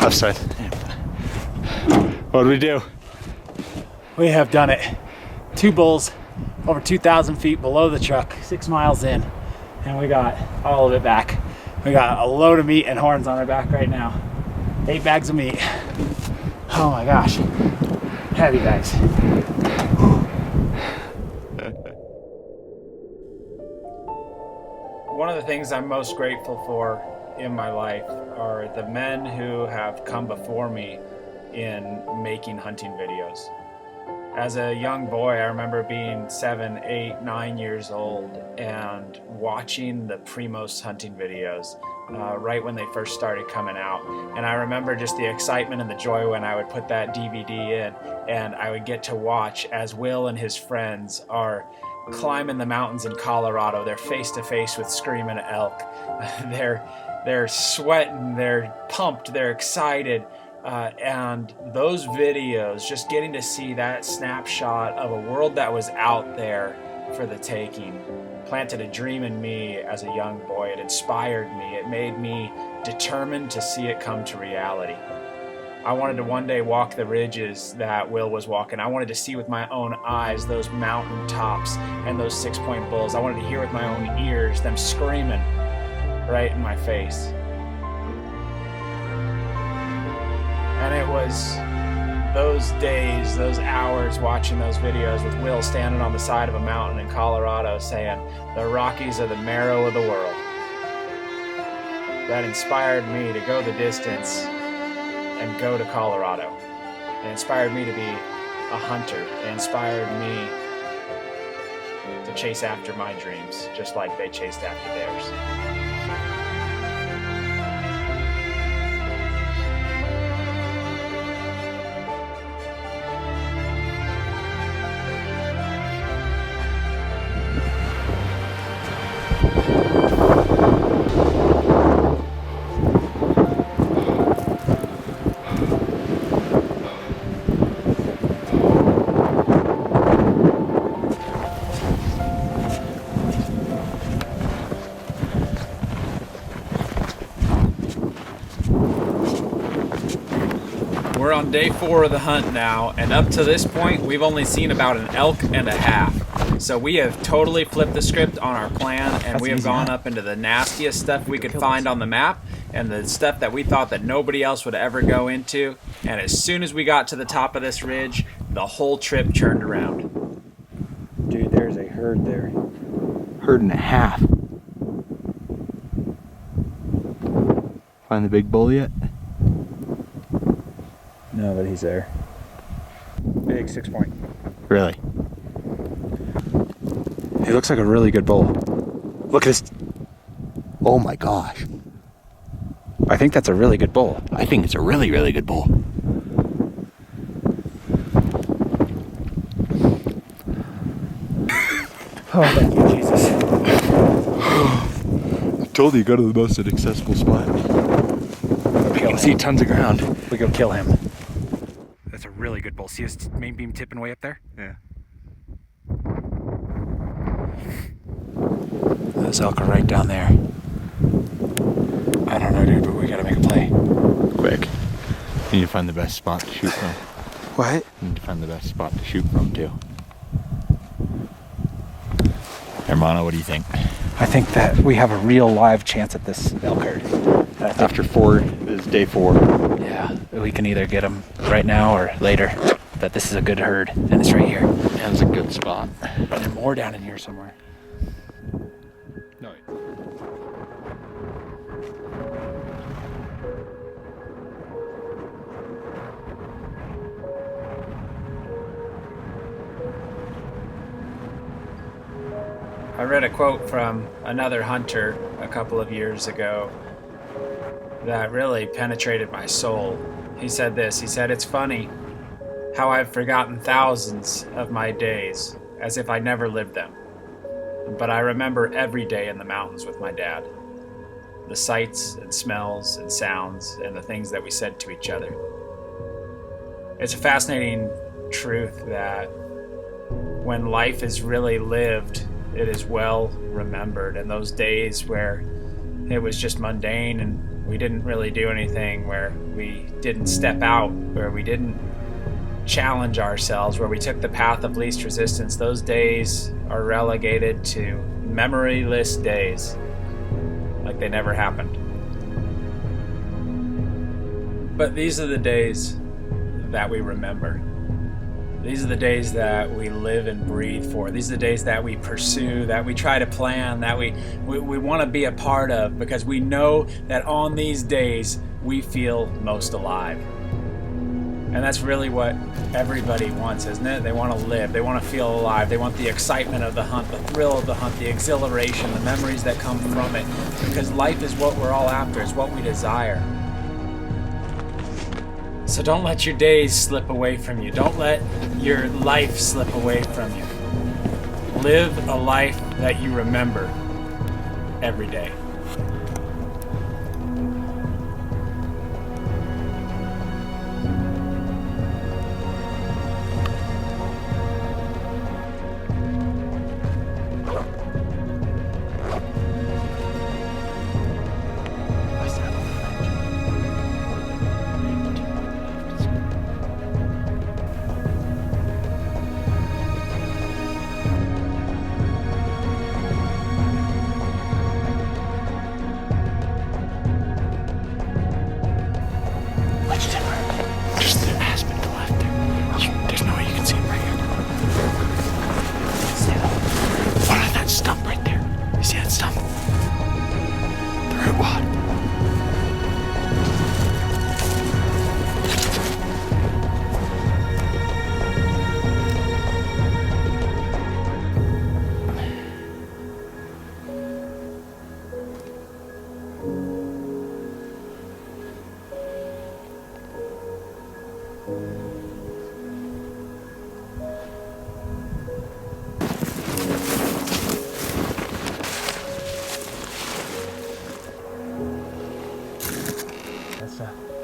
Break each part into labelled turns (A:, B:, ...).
A: Left side. What did we do?
B: We have done it. 2 bulls over 2,000 feet below the truck, 6 miles in, and we got all of it back. We got a load of meat and horns on our back right now. 8 bags of meat. Oh my gosh. Heavy, guys. One of the things I'm most grateful for in my life are the men who have come before me in making hunting videos. As a young boy, I remember being 7, 8, 9 years old and watching the Primos hunting videos right when they first started coming out. And I remember just the excitement and the joy when I would put that DVD in and I would get to watch as Will and his friends are climbing the mountains in Colorado. They're face to face with screaming elk. They're sweating, they're pumped, they're excited. And those videos, just getting to see that snapshot of a world that was out there for the taking, planted a dream in me as a young boy. It inspired me. It made me determined to see it come to reality. I wanted to one day walk the ridges that Will was walking. I wanted to see with my own eyes those mountain tops and those 6-point bulls. I wanted to hear with my own ears them screaming right in my face. And it was those days, those hours watching those videos with Will standing on the side of a mountain in Colorado saying, "The Rockies are the marrow of the world," that inspired me to go the distance and go to Colorado. It inspired me to be a hunter. It inspired me to chase after my dreams, just like they chased after theirs. We're on day 4 of the hunt now, and up to this point, we've only seen about an elk and a half. So we have totally flipped the script on our plan, and we have gone up into the nastiest stuff we could find on the map, and the stuff that we thought that nobody else would ever go into. And as soon as we got to the top of this ridge, the whole trip turned around.
C: Dude, there's a herd there.
A: Herd and a half. Find the big bull yet?
C: No, but he's there. Big 6-point.
A: Really?
C: He looks like a really good bull. Look at this.
A: Oh my gosh.
C: I think that's a really good bull.
A: I think it's a really, really good bull.
C: Oh, thank you, Jesus.
A: I told you, go to the most inaccessible spot.
C: You
A: can see tons of ground.
C: We go kill him. That's a really good bull. See his main beam tipping way up there?
A: Yeah.
C: Those elk are right down there. I don't know, dude, but we gotta make a play.
A: Quick. You need to find the best spot to shoot from.
C: What?
A: You need to find the best spot to shoot from, too. Hermano, what do you think?
C: I think that we have a real live chance at this elk herd.
A: After 4 is day 4.
C: Yeah, we can either get them right now or later. But this is a good herd, and it's right here.
A: Yeah, it's a good spot.
C: But there's more down in here somewhere.
A: No.
B: I read a quote from another hunter a couple of years ago that really penetrated my soul. He said this, he said, "It's funny how I've forgotten thousands of my days as if I never lived them. But I remember every day in the mountains with my dad. The sights and smells and sounds and the things that we said to each other." It's a fascinating truth that when life is really lived, it is well remembered. And those days where it was just mundane and we didn't really do anything, where we didn't step out, where we didn't challenge ourselves, where we took the path of least resistance, those days are relegated to memoryless days, like they never happened. But these are the days that we remember. These are the days that we live and breathe for. These are the days that we pursue, that we try to plan, that we want to be a part of, because we know that on these days we feel most alive. And that's really what everybody wants, isn't it? They want to live, they want to feel alive, they want the excitement of the hunt, the thrill of the hunt, the exhilaration, the memories that come from it, because life is what we're all after, it's what we desire. So don't let your days slip away from you. Don't let your life slip away from you. Live a life that you remember every day.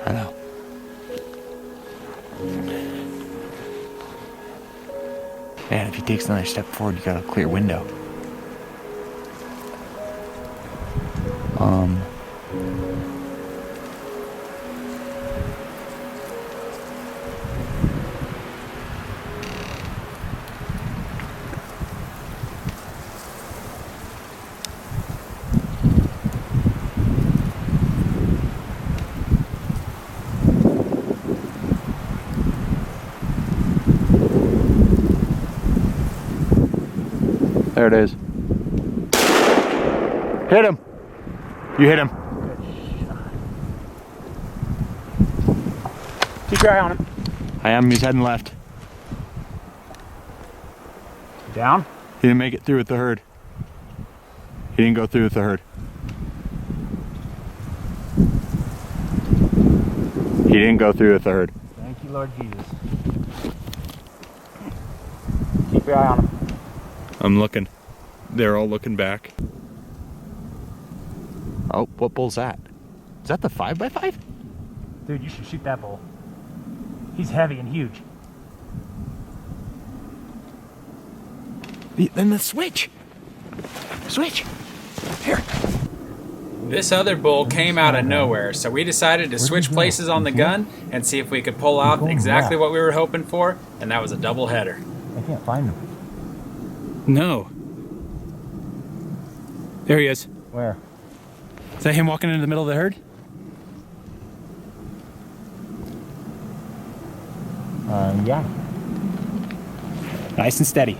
A: I know. Man, if he takes another step forward, you got a clear window. There it is. Hit him. You hit him.
C: Keep your eye on him.
A: I am. He's heading left.
C: Down.
A: He didn't make it through with the herd. He didn't go through with the herd. He didn't go through with the herd.
C: Thank you, Lord Jesus. Keep your eye on him.
A: I'm looking. They're all looking back. Oh, what bull's that? Is that the 5x5?
C: Dude, you should shoot that bull. He's heavy and huge.
A: Then the switch. Switch. Here.
B: This other bull came out of nowhere, so we decided to switch places on the gun and see if we could pull off exactly what we were hoping for, and that was a double header.
C: I can't find him.
D: No. There he is.
C: Where?
D: Is that him walking into the middle of the herd?
C: Yeah.
D: Nice and steady.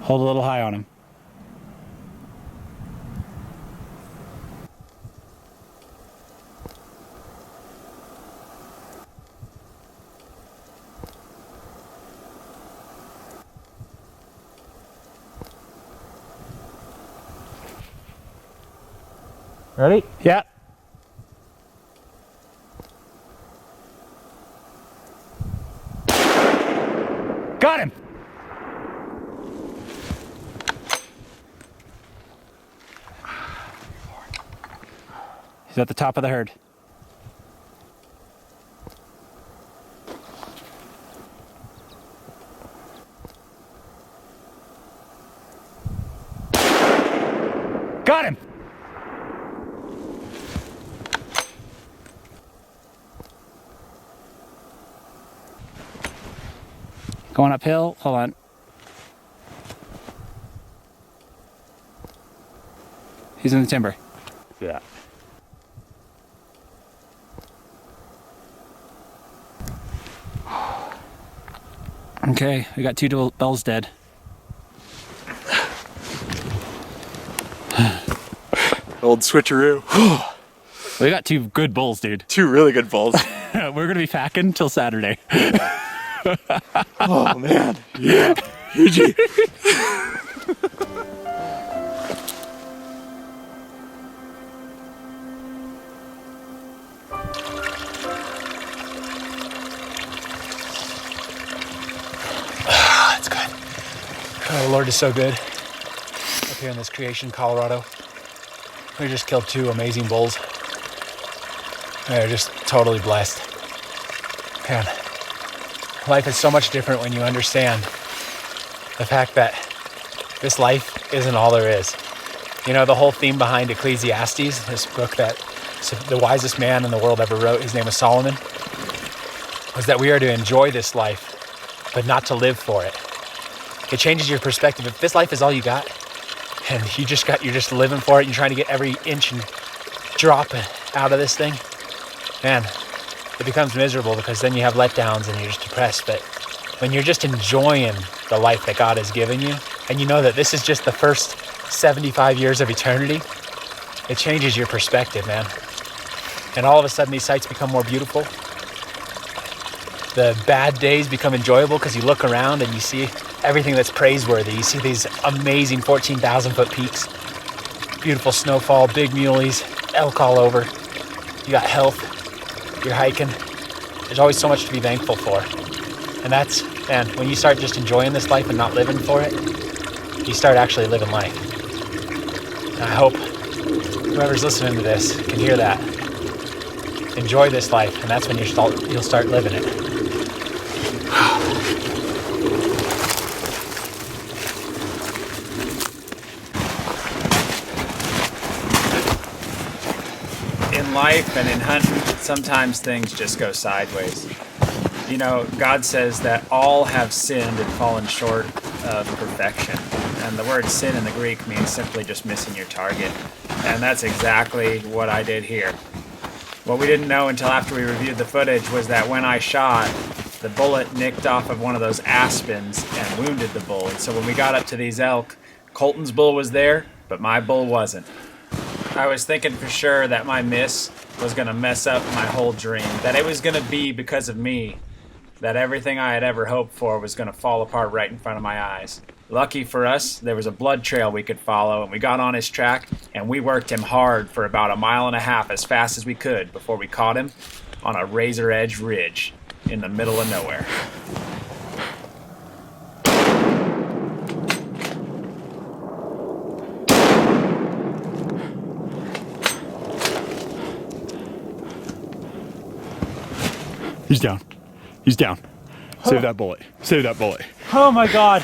D: Hold a little high on him.
C: Ready?
D: Yeah. Got him. He's at the top of the herd. Got him. Going uphill. Hold on. He's in the timber.
A: Yeah.
D: Okay, we got 2 bells dead.
E: Old switcheroo.
D: We got 2 good bulls, dude.
E: 2 really good bulls.
D: We're gonna be packing till Saturday.
E: Oh man. Yeah. GG.
C: That's good. Oh, the Lord is so good. Up here in this creation, Colorado, we just killed 2 amazing bulls. They're just totally blessed. Man, life is so much different when you understand the fact that this life isn't all there is. You know, the whole theme behind Ecclesiastes, this book that the wisest man in the world ever wrote, his name was Solomon, was that we are to enjoy this life, but not to live for it. It changes your perspective. If this life is all you got, and you're just living for it, you're trying to get every inch and drop out of this thing, man, it becomes miserable because then you have letdowns and you're just depressed. But when you're just enjoying the life that God has given you, and you know that this is just the first 75 years of eternity, it changes your perspective, man. And all of a sudden these sights become more beautiful. The bad days become enjoyable because you look around and you see everything that's praiseworthy. You see these amazing 14,000 foot peaks, beautiful snowfall, big muleys, elk all over. You got health, you're hiking. There's always so much to be thankful for. And that's, man, when you start just enjoying this life and not living for it, you start actually living life. And I hope whoever's listening to this can hear that. Enjoy this life, and that's when you'll start living it.
B: In life and in hunting, sometimes things just go sideways. You know, God says that all have sinned and fallen short of perfection. And the word sin in the Greek means simply just missing your target. And that's exactly what I did here. What we didn't know until after we reviewed the footage was that when I shot, the bullet nicked off of one of those aspens and wounded the bull. And so when we got up to these elk, Colton's bull was there, but my bull wasn't. I was thinking for sure that my miss was going to mess up my whole dream, that it was going to be because of me, that everything I had ever hoped for was going to fall apart right in front of my eyes. Lucky for us, there was a blood trail we could follow, and we got on his track, and we worked him hard for about 1.5 miles as fast as we could before we caught him on a razor edge ridge in the middle of nowhere.
A: He's down. He's down. Save that bullet. Save that bullet.
D: Oh my God.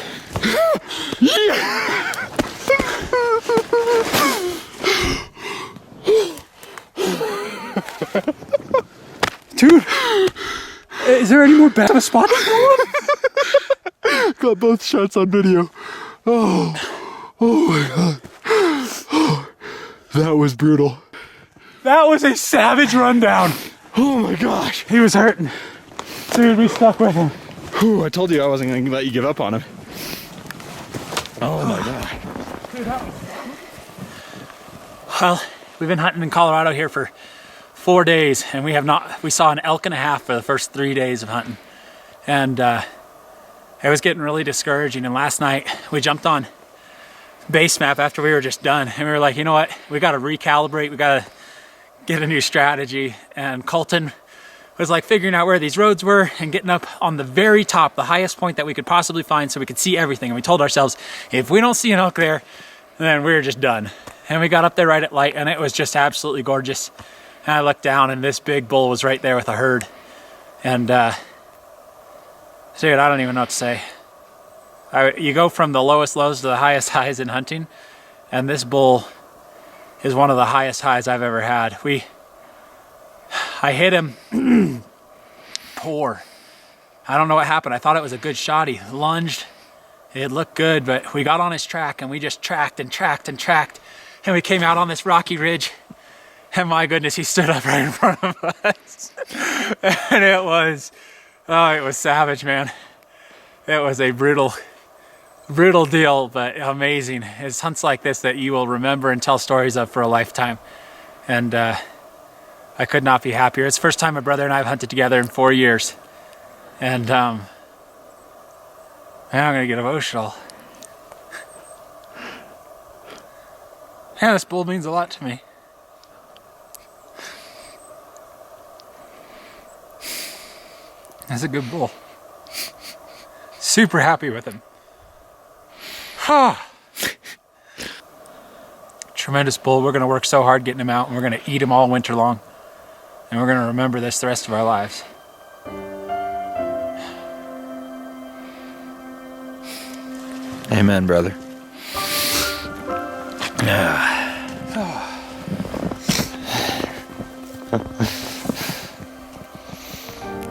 A: Dude, is there any more Bama spots? Got both shots on video. Oh my God. Oh, that was brutal.
D: That was a savage rundown.
A: Oh my gosh.
D: He was hurting. Dude, we stuck with him.
A: Whew, I told you I wasn't going to let you give up on him. Oh my God.
D: Well, we've been hunting in Colorado here for 4 days, and we saw an elk and a half for the first 3 days of hunting. And it was getting really discouraging. And last night we jumped on BaseMap after we were just done. And we were like, you know what? We got to recalibrate. We got to get a new strategy. And Colton was like figuring out where these roads were and getting up on the very top, the highest point that we could possibly find so we could see everything. And we told ourselves, if we don't see an elk there, then we're just done. And we got up there right at light, and it was just absolutely gorgeous. And I looked down, and this big bull was right there with a herd. And dude, I don't even know what to say. You go from the lowest lows to the highest highs in hunting, and this bull is one of the highest highs I've ever had. I hit him poor. I don't know what happened. I thought it was a good shot. He lunged. It looked good, but we got on his track and we just tracked and tracked and tracked. And we came out on this rocky ridge. And my goodness, he stood up right in front of us. And it was savage, man. It was a brutal deal, but amazing. It's hunts like this that you will remember and tell stories of for a lifetime. And I could not be happier. It's the first time my brother and I have hunted together in 4 years. And man, I'm gonna get emotional. Yeah, this bull means a lot to me. That's a good bull. Super happy with him. Tremendous bull. We're gonna work so hard getting him out, and we're gonna eat him all winter long. And we're gonna remember this the rest of our lives.
E: Amen, brother.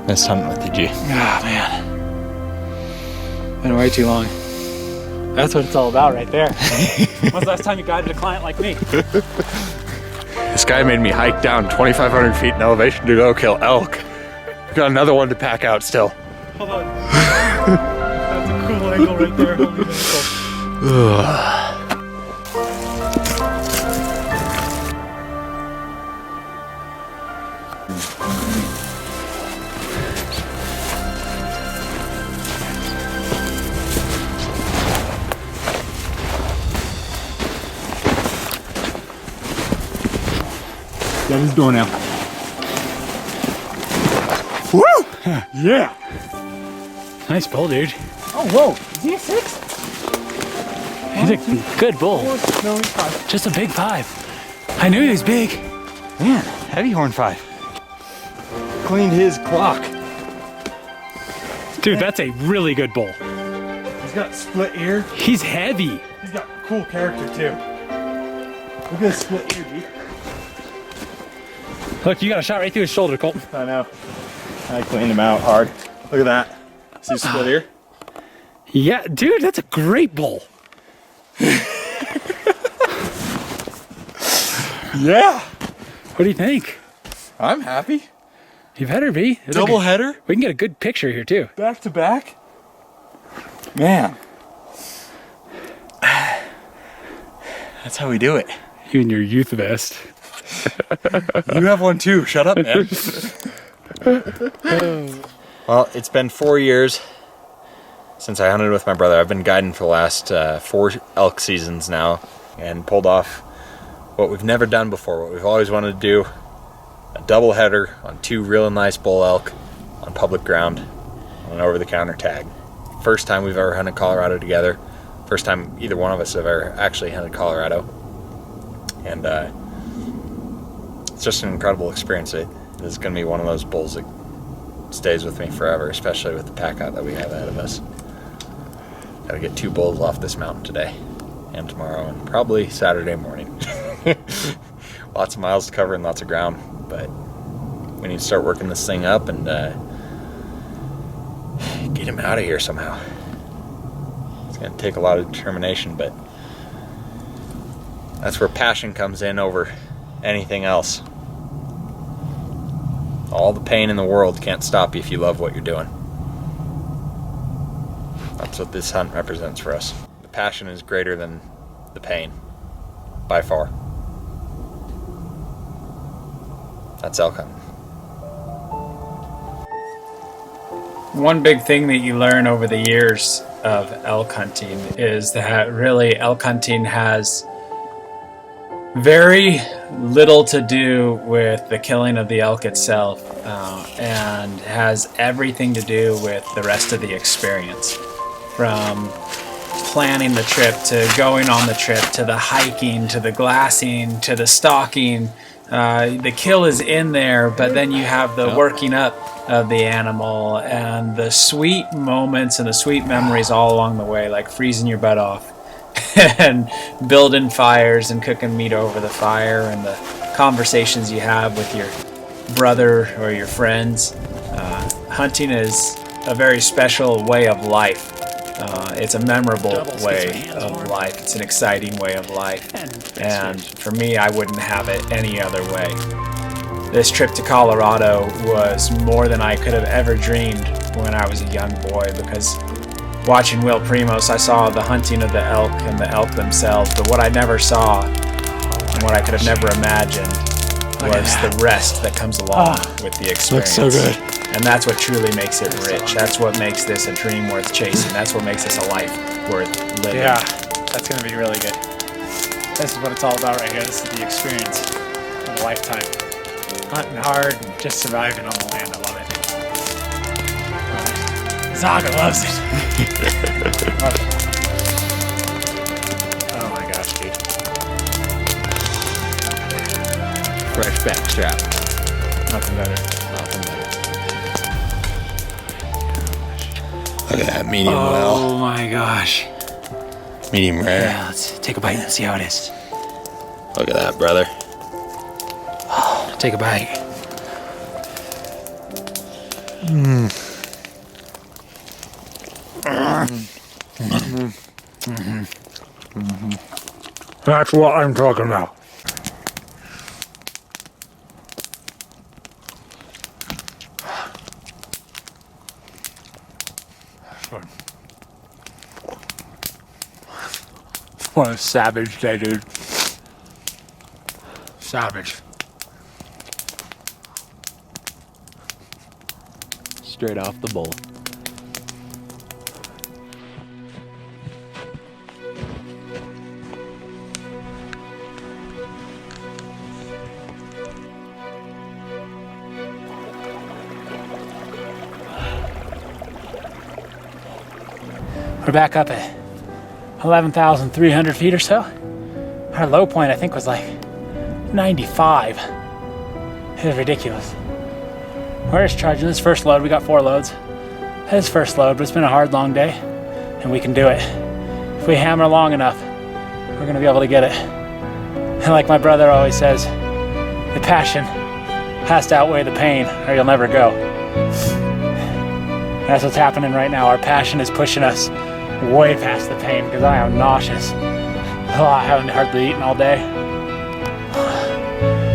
E: Missed hunting with you, G.
D: Ah, man. Been way too long. That's what it's all about right there. When's the last time you guided a client like me?
E: This guy made me hike down 2,500 feet in elevation to go kill elk. Got another one to pack out still.
D: Hold on. That's a cool angle right there. Holy mackerel.
C: Yeah, he's doing now.
A: Woo! Yeah!
C: Nice bull, dude.
D: Oh, whoa. Is he a 6?
C: He's a good bull.
D: No, he's 5.
C: Just a big 5. I knew he was big.
E: Man, heavy horn 5. Cleaned his clock.
C: Dude, that's a really good bull.
A: He's got split ear.
C: He's heavy.
A: He's got cool character too. Look at this split ear, dude.
C: Look, you got a shot right through his shoulder, Colton.
E: I know. I cleaned him out hard. Look at that. See his split ear?
C: Yeah, dude, that's a great bull.
A: Yeah!
C: What do you think?
A: I'm happy.
C: You better be.
A: Double header,
C: We can get a good picture here, too.
A: back to back. Man.
E: That's how we do it.
C: You and your youth vest.
E: You have one too. Shut up, man. Well, it's been 4 years since I hunted with my brother. I've been guiding for the last 4 elk seasons now and pulled off what we've never done before, what we've always wanted to do. A double header on 2 real nice bull elk on public ground on an over-the-counter tag. First time we've ever hunted Colorado together. First time either one of us have ever actually hunted Colorado. And it's just an incredible experience. This is going to be one of those bulls that stays with me forever, especially with the pack out that we have ahead of us. Got to get 2 bulls off this mountain today and tomorrow and probably Saturday morning. Lots of miles to cover and lots of ground, but we need to start working this thing up and get him out of here somehow. It's going to take a lot of determination, but that's where passion comes in over anything else. All the pain in the world can't stop you if you love what you're doing. That's what this hunt represents for us. The passion is greater than the pain, by far. That's elk hunting.
B: One big thing that you learn over the years of elk hunting is that really elk hunting has very little to do with the killing of the elk itself, and has everything to do with the rest of the experience. From planning the trip to going on the trip to the hiking to the glassing to the stalking. The kill is in there, but then you have the working up of the animal and the sweet moments and the sweet memories all along the way, like freezing your butt off and building fires and cooking meat over the fire, and the conversations you have with your brother or your friends. Hunting is a very special way of life. It's a memorable
D: Doubles
B: way
D: gets my hands
B: of
D: warm.
B: life. It's an exciting way of life.
D: And
B: For me, I wouldn't have it any other way. This trip to Colorado was more than I could have ever dreamed when I was a young boy, because watching Will Primos, I saw the hunting of the elk and the elk themselves, but what I never saw and what I could have never imagined was the rest that comes along with the experience.
A: Looks so good.
B: And that's what truly makes it rich. That's what makes this a dream worth chasing. That's what makes this a life worth living.
D: yeah, that's gonna be really good. This is what it's all about right here. This is the experience of a lifetime. Hunting hard and just surviving on the land. I love it. Zaga loves it. Love it. Oh my gosh, dude.
E: Fresh back strap.
B: Nothing better.
E: Nothing better. Look at that medium well.
D: Oh my gosh.
E: Medium rare.
D: Yeah, let's take a bite and see how it is.
E: Look at that, brother.
D: Take a bite.
A: That's what I'm talking about.
D: What a savage day, dude. Savage.
E: Straight off the bull.
D: We're back up at 11,300 feet or so. Our low point, I think, was like 95. It was ridiculous. We're just charging this first load. We got 4 loads. This first load, but it's been a hard, long day, and we can do it. If we hammer long enough, we're gonna be able to get it. And like my brother always says, the passion has to outweigh the pain, or you'll never go. That's what's happening right now. Our passion is pushing us way past the pain, because I am nauseous. Oh, I haven't hardly eaten all day.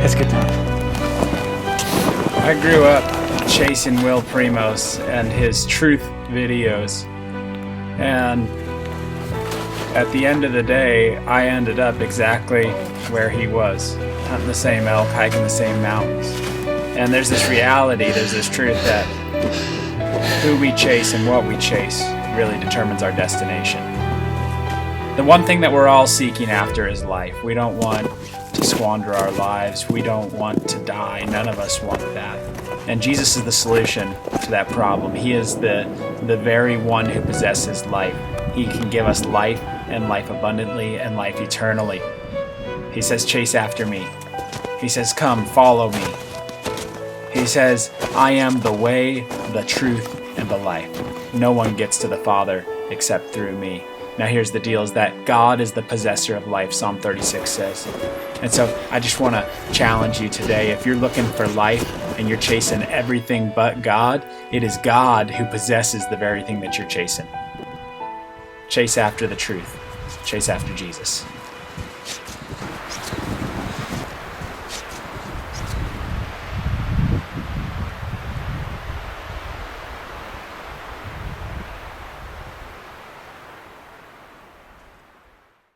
D: It's good time.
B: I grew up chasing Will Primos and his truth videos. And at the end of the day, I ended up exactly where he was, hunting the same elk, hiking the same mountains. And there's this reality, there's this truth that who we chase and what we chase really determines our destination. The one thing that we're all seeking after is life. We don't want to squander our lives. We don't want to die. None of us want that. And Jesus is the solution to that problem. He is the very one who possesses life. He can give us life and life abundantly and life eternally. He says, chase after me. He says, come, follow me. He says, I am the way, the truth, and the life. No one gets to the Father except through me. Now here's the deal, is that God is the possessor of life, Psalm 36 says. And so I just want to challenge you today. If you're looking for life and you're chasing everything but God, it is God who possesses the very thing that you're chasing. Chase after the truth. Chase after Jesus.